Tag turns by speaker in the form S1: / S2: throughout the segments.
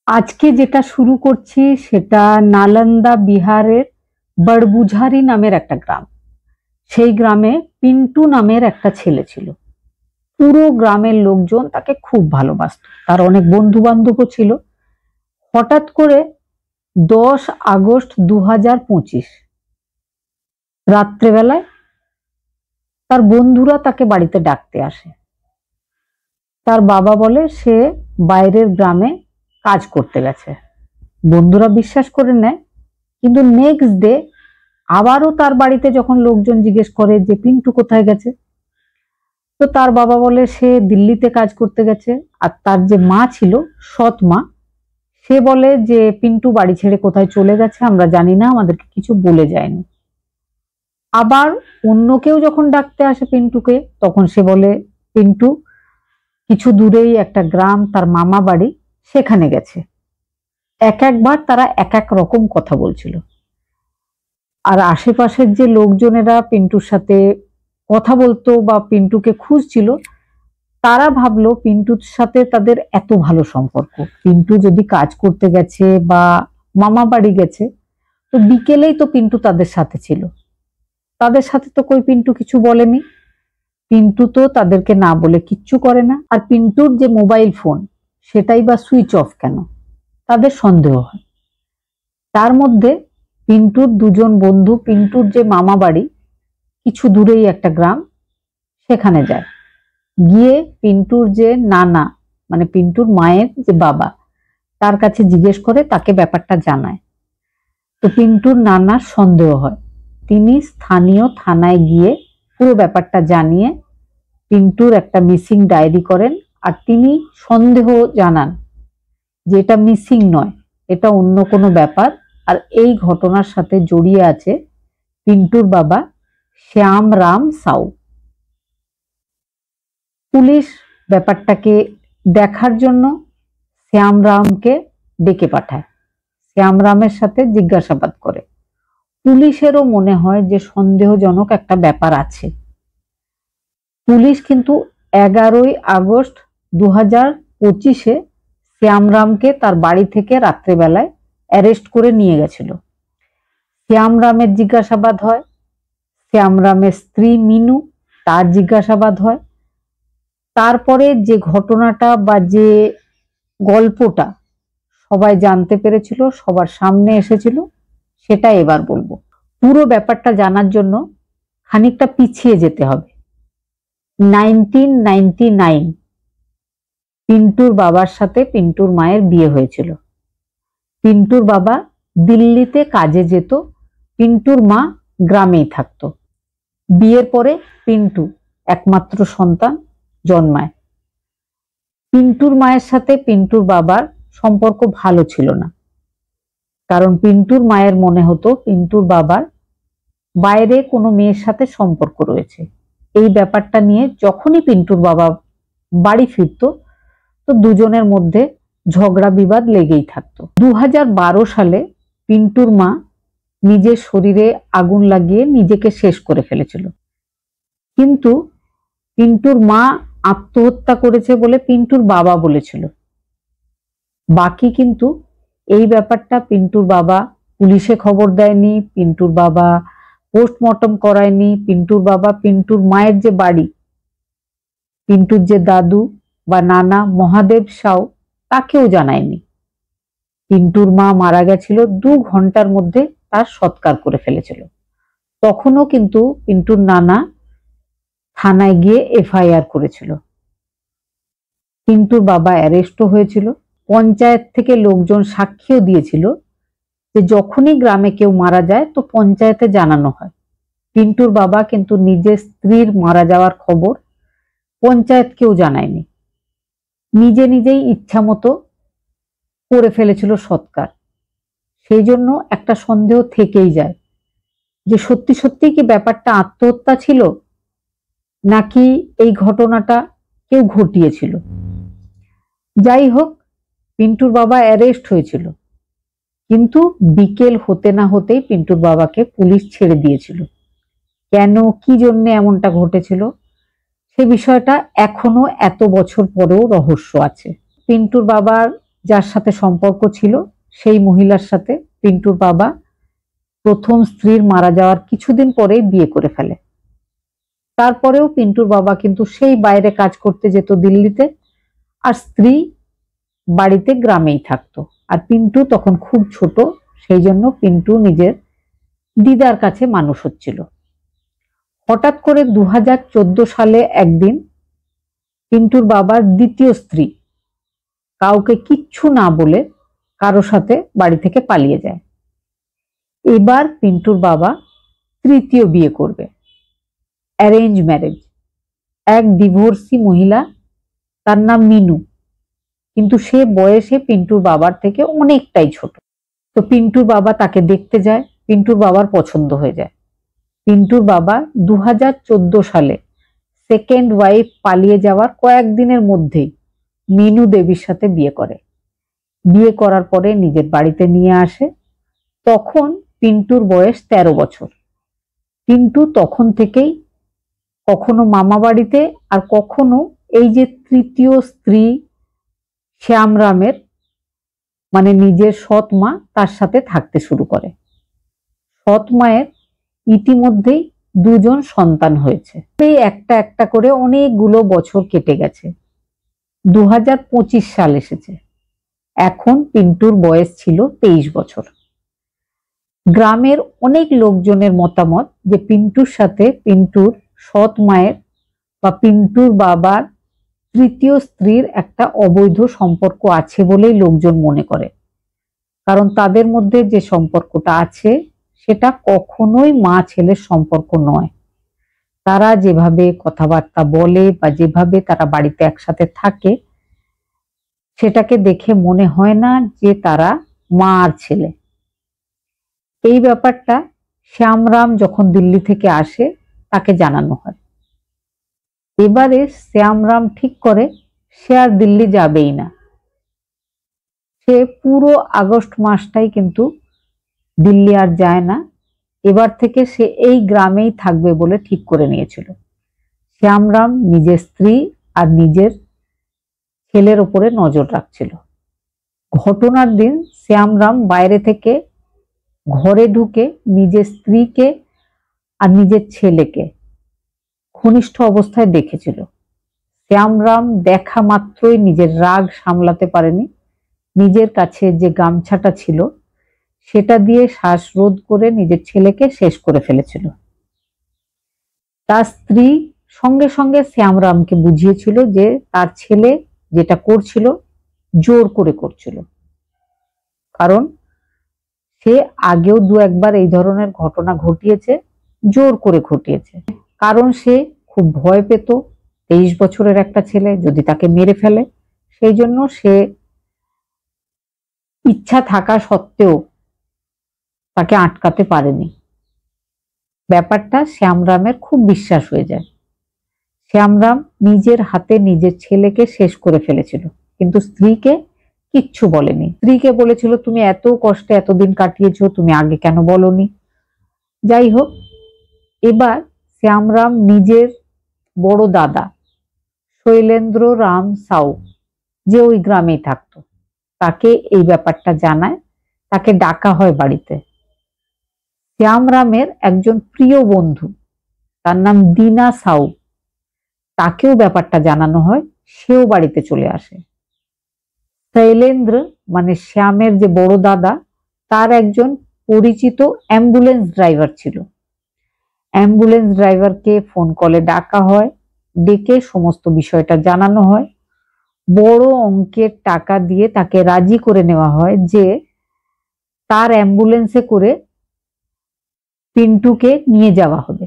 S1: আজকে যেটা শুরু করছি সেটা নালন্দা বিহারের বড়বুঝারি নামের একটা গ্রাম। সেই গ্রামে পিন্টু নামের একটা ছেলে ছিল। পুরো গ্রামের লোকজন তাকে খুব ভালোবাসত, তার অনেক বন্ধু বান্ধবও ছিল। হঠাৎ করে 10 আগস্ট 2025 রাত্রেবেলায় তার বন্ধুরা তাকে বাড়িতে ডাকতে আসে। তার বাবা বলে সে বাইরের গ্রামে কাজ করতে গেছে। বন্ধুরা বিশ্বাস করে নেয়, কিন্তু নেক্সট ডে আবারও তার বাড়িতে যখন লোকজন জিজ্ঞেস করে যে পিন্টু কোথায় গেছে, তো তার বাবা বলে সে দিল্লিতে কাজ করতে গেছে। আর তার যে মা ছিল, সৎ মা, সে বলে যে পিন্টু বাড়ি ছেড়ে কোথায় চলে গেছে আমরা জানি না, আমাদেরকে কিছু বলে যায়নি। আবার অন্য কেউ যখন ডাকতে আসে পিন্টুকে, তখন সে বলে পিন্টু কিছু দূরেই একটা গ্রাম, তার মামা বাড়ি, সেখানে গেছে। এক একবার তারা এক এক রকম কথা বলছিল। আর আশেপাশের যে লোকজনেরা পিন্টুর সাথে কথা বলতো বা পিন্টুকে খুঁজছিল, তারা ভাবলো পিন্টুর সাথে তাদের এত ভালো সম্পর্ক, পিন্টু যদি কাজ করতে গেছে বা মামা বাড়ি গেছে, তো বিকেলেই তো পিন্টু তাদের সাথে ছিল, তাদের সাথে তো কই পিন্টু কিছু বলেনি। পিন্টু তো তাদেরকে না বলে কিচ্ছু করে না। আর পিন্টুর যে মোবাইল ফোন, সেটাই বা সুইচ অফ কেন, তাদের সন্দেহ হয়। তার মধ্যে পিন্টুর দুজন বন্ধু পিন্টুর যে মামা বাড়ি কিছু দূরেই একটা গ্রাম, সেখানে যায়। গিয়ে পিন্টুর যে নানা, মানে পিন্টুর মায়ের যে বাবা, তার কাছে জিজ্ঞেস করে, তাকে ব্যাপারটা জানায়। তো পিন্টুর নানার সন্দেহ হয়, তিনি স্থানীয় থানায় গিয়ে পুরো ব্যাপারটা জানিয়ে পিন্টুর একটা মিসিং ডায়েরি করেন। আর তিনি সন্দেহ জানান যে এটা মিসিং নয়, এটা অন্য কোনো ব্যাপার। আর এই ঘটনার সাথে জড়িয়ে আছে পিন্টুর বাবা শ্যাম রাম সাউ। পুলিশ ব্যাপারটাকে দেখার জন্য শ্যাম রামকে ডেকে পাঠায়, শ্যাম রামের সাথে জিজ্ঞাসাবাদ করে। পুলিশেরও মনে হয় যে সন্দেহজনক একটা ব্যাপার আছে। পুলিশ কিন্তু 11 আগস্ট 2025 শ্যাম রামকে তার বাড়ি থেকে রাত্রেবেলায় অ্যারেস্ট করে নিয়ে গেছিল। শ্যাম রামের জিজ্ঞাসাবাদ হয়, শ্যাম রামের স্ত্রী মিনু, তার জিজ্ঞাসাবাদ হয়। তারপরে যে ঘটনাটা বা যে গল্পটা সবাই জানতে পেরেছিল, সবার সামনে এসেছিল, সেটা এবার বলবো। পুরো ব্যাপারটা জানার জন্য খানিকটা পিছিয়ে যেতে হবে। 1999 পিন্টুর বাবার সাথে পিন্টুর মায়ের বিয়ে হয়েছিল। পিন্টুর বাবা দিল্লিতে কাজে যেত, পিন্টুর মা গ্রামেই থাকতো। বিয়ের পরে পিন্টু একমাত্র সন্তান জন্মায়। পিন্টুর মায়ের সাথে পিন্টুর বাবার সম্পর্ক ভালো ছিল না, কারণ পিন্টুর মায়ের মনে হতো পিন্টুর বাবার বাইরে কোনো মেয়ের সাথে সম্পর্ক রয়েছে। এই ব্যাপারটা নিয়ে যখনই পিন্টুর বাবা বাড়ি ফিরতো, তো দুজনের মধ্যে ঝগড়া বিবাদ লেগেই থাকতো। 2012 সালে পিন্টুর মা নিজের শরীরে আগুন লাগিয়ে নিজেকে শেষ করে ফেলেছিল। কিন্তু পিন্টুর মা আত্মহত্যা করেছে বলে পিন্টুর বাবা বলেছিল। বাকি কিন্তু এই ব্যাপারটা পিন্টুর বাবা পুলিশে খবর দেয়নি, পিন্টুর বাবা পোস্টমর্টম করায়নি, পিন্টুর বাবা পিন্টুর মায়ের যে বাড়ি, পিন্টুর যে দাদু বা নানা মহাদেব সাউ, তাকেও জানায়নি। পিন্টুর মা মারা গেছিল 2 ঘন্টার মধ্যে, তার সৎকার করে ফেলেছিল। তখনও কিন্তু পিন্টুর নানা থানায় গিয়ে এফআইআর করেছিল। পিন্টুর বাবা অ্যারেস্টও হয়েছিল। পঞ্চায়েত থেকে লোকজন সাক্ষীও দিয়েছিল যে যখনই গ্রামে কেউ মারা যায় তো পঞ্চায়েতে জানানো হয়। পিন্টুর বাবা কিন্তু নিজের স্ত্রীর মারা যাওয়ার খবর পঞ্চায়েতকেও জানায়নি, নিজে নিজেই ইচ্ছা মতো করে ফেলেছিল সৎকার। সেই জন্য একটা সন্দেহ থেকেই যায় যে সত্যি সত্যি কি ব্যাপারটা আত্মহত্যা ছিল, নাকি এই ঘটনাটা কেউ ঘটিয়েছিল। যাই হোক, পিন্টুর বাবা অ্যারেস্ট হয়েছিল, কিন্তু বিকেল হতে না হতেই পিন্টুর বাবাকে পুলিশ ছেড়ে দিয়েছিল। কেন, কি জন্য এমনটা ঘটেছিল, সে বিষয়টা এখনো এত বছর পরেও রহস্য আছে। পিন্টুর বাবার যার সাথে সম্পর্ক ছিল সেই মহিলার সাথে পিন্টুর বাবা প্রথম স্ত্রীর মারা যাওয়ার কিছুদিন পরেই বিয়ে করে ফেলে। তারপরেও পিন্টুর বাবা কিন্তু সেই বাইরে কাজ করতে যেত দিল্লিতে, আর স্ত্রী বাড়িতে গ্রামেই থাকতো। আর পিন্টু তখন খুব ছোট, সেই জন্য পিন্টু নিজের দিদার কাছে মানুষ হচ্ছিল। হঠাৎ করে 2014 সালে একদিন পিন্টুর বাবার দ্বিতীয় স্ত্রী কাউকে কিচ্ছু না বলে কারো সাথে বাড়ি থেকে পালিয়ে যায়। এবার পিন্টুর বাবা তৃতীয় বিয়ে করবে, অ্যারেঞ্জ ম্যারেজ। এক ডিভোর্সি মহিলা, তার নাম মিনু, কিন্তু সে বয়সে পিন্টুর বাবার থেকে অনেকটাই ছোট। তো পিন্টুর বাবা তাকে দেখতে যায়, পিন্টুর বাবার পছন্দ হয়ে যায়। পিন্টুর বাবা 2014 সালে সেকেন্ড ওয়াইফ পালিয়ে যাওয়ার কয়েকদিনের মধ্যেই মিনু দেবীর সাথে বিয়ে করে। বিয়ে করার পরে নিজের বাড়িতে নিয়ে আসে। তখন পিন্টুর বয়স 13 বছর। পিন্টু তখন থেকেই কখনো মামা বাড়িতে আর কখনো এই যে তৃতীয় স্ত্রী শ্যামরামের মানে নিজের সৎ মা তার সাথে থাকতে শুরু করে। সৎ মায়ের ইতিমধ্যেই 2 জন সন্তান হয়েছে। এই একটা একটা করে অনেকগুলো বছর কেটে গেছে। 2025 সাল এসেছে। এখন পিন্টুর বয়স ছিল 23 বছর। গ্রামের অনেক লোকজনের মতামত যে পিন্টুর সাথে পিন্টুর সৎ মায়ের বা পিন্টুর বাবার তৃতীয় স্ত্রীর একটা অবৈধ সম্পর্ক আছে বলেই লোকজন মনে করে। কারণ তাদের মধ্যে যে সম্পর্কটা আছে সেটা কখনোই মা ছেলের সম্পর্ক নয়। তারা যেভাবে কথাবার্তা বলে বা যেভাবে তারা বাড়িতে একসাথে থাকে সেটাকে দেখে মনে হয় না যে তারা মা আর ছেলে। এই ব্যাপারটা শ্যামরাম যখন দিল্লি থেকে আসে তাকে জানানো হয়। এবারে শ্যামরাম ঠিক করে সে আর দিল্লি যাবেই না। সে পুরো আগস্ট মাসটাই কিন্তু দিল্লি আর যায় না। এবার থেকে সে এই গ্রামেই থাকবে বলে ঠিক করে নিয়েছিল। শ্যামরাম নিজের স্ত্রী আর নিজের ছেলের উপরে নজর রাখছিল। ঘটনার দিন শ্যামরাম বাইরে থেকে ঘরে ঢুকে নিজের স্ত্রীকে আর নিজের ছেলেকে ঘনিষ্ঠ অবস্থায় দেখেছিল। শ্যামরাম দেখা মাত্রই নিজের রাগ সামলাতে পারেনি। নিজের কাছে যে গামছাটা ছিল সেটা দিয়ে শ্বাসরোধ করে নিজের ছেলেকে শেষ করে ফেলেছিল। তার স্ত্রী সঙ্গে সঙ্গে শ্যামরামকে বুঝিয়েছিল যে তার ছেলে যেটা করছিল জোর করে করছিল। কারণ সে আগেও 2-1 বার এই ধরনের ঘটনা ঘটিয়েছে, জোর করে ঘটিয়েছে। কারণ সে খুব ভয় পেত 23 বছরের একটা ছেলে যদি তাকে মেরে ফেলে। সেই জন্য সে ইচ্ছা থাকা সত্ত্বেও তাকে আটকাতে পারেনি। ব্যাপারটা শ্যামরামের খুব বিশ্বাস হয়ে যায়। শ্যামরাম নিজের হাতে নিজের ছেলেকে শেষ করে ফেলেছিল, কিন্তু স্ত্রীকে কিচ্ছু বলেনি। স্ত্রীকে বলেছিল তুমি এত কষ্টে এতদিন কাটিয়েছো, তুমি আগে কেন বলনি। যাই হোক, এবার শ্যামরাম নিজের বড় দাদা শৈলেন্দ্র রাম সাউ, যে ওই গ্রামেই থাকতো, তাকে এই ব্যাপারটা জানায়। তাকে ডাকা হয় বাড়িতে। শ্যামরামের একজন প্রিয় বন্ধু, তার নাম দিনা সাউ, তাকেও ব্যাপারটা জানানো হয়। সেও বাড়িতে চলে আসে। শৈলেন্দ্র মানে শ্যামের যে বড় দাদা, তার একজন পরিচিত অ্যাম্বুলেন্স ড্রাইভার ছিল। অ্যাম্বুলেন্স ড্রাইভারকে ফোন কলে ডাকা হয়, ডেকে সমস্ত বিষয়টা জানানো হয়। বড় অঙ্কের টাকা দিয়ে তাকে রাজি করে নেওয়া হয় যে তার অ্যাম্বুলেন্সে করে পিন্টুকে নিয়ে যাওয়া হবে।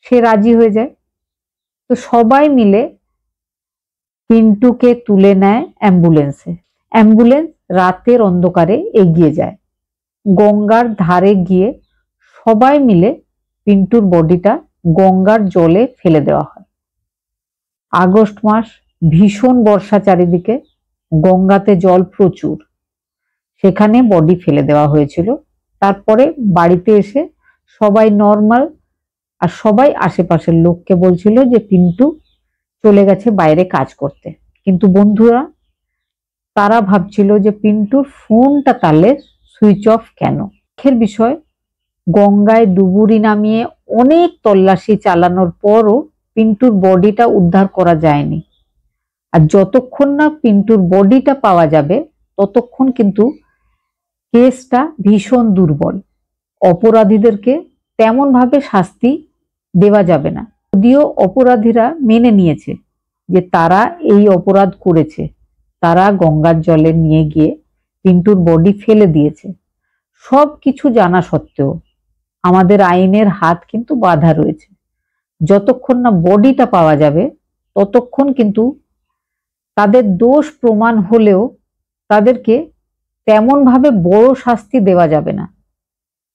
S1: সে রাজি হয়ে যায়। তো সবাই মিলে পিন্টুকে তুলে নেয় অ্যাম্বুলেন্সে। অ্যাম্বুলেন্স রাতের অন্ধকারে এগিয়ে যায়। গঙ্গার ধারে গিয়ে সবাই মিলে পিন্টুর বডিটা গঙ্গার জলে ফেলে দেওয়া হয়। আগস্ট মাস, ভীষণ বর্ষা চারিদিকে, গঙ্গাতে জল প্রচুর। সেখানে বডি ফেলে দেওয়া হয়েছিল। তারপরে বাড়িতে এসে সবাই নর্মাল, আর সবাই আশেপাশের লোককে বলছিল যে পিন্টু চলে গেছে বাইরে কাজ করতে। কিন্তু বন্ধুরা, তারা ভাবছিল যে পিন্টুর ফোনটা তাহলে সুইচ অফ কেন। দুঃখের বিষয়, গঙ্গায় ডুবুরি নামিয়ে অনেক তল্লাশি চালানোর পরও পিন্টুর বডিটা উদ্ধার করা যায়নি। আর যতক্ষণ না পিন্টুর বডিটা পাওয়া যাবে ততক্ষণ কিন্তু কেসটা ভীষণ দুর্বল। অপরাধীদেরকে তেমন ভাবে শাস্তি দেওয়া যাবে না। যদিও অপরাধীরা মেনে নিয়েছে যে তারা এই অপরাধ করেছে, তারা গঙ্গার জলে নিয়ে গিয়ে পিন্টুর বডি ফেলে দিয়েছে, সব কিছু জানা সত্ত্বেও আমাদের আইনের হাত কিন্তু বাঁধা রয়েছে। যতক্ষণ না বডিটা পাওয়া যাবে ততক্ষণ কিন্তু তাদের দোষ প্রমাণ হলেও তাদেরকে তেমন ভাবে বড় শাস্তি দেওয়া যাবে না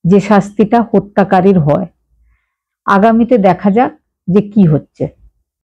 S1: যে শাস্তিটা হত্যাকারীর হয়। আগামীতে দেখা যাক যে কি হচ্ছে।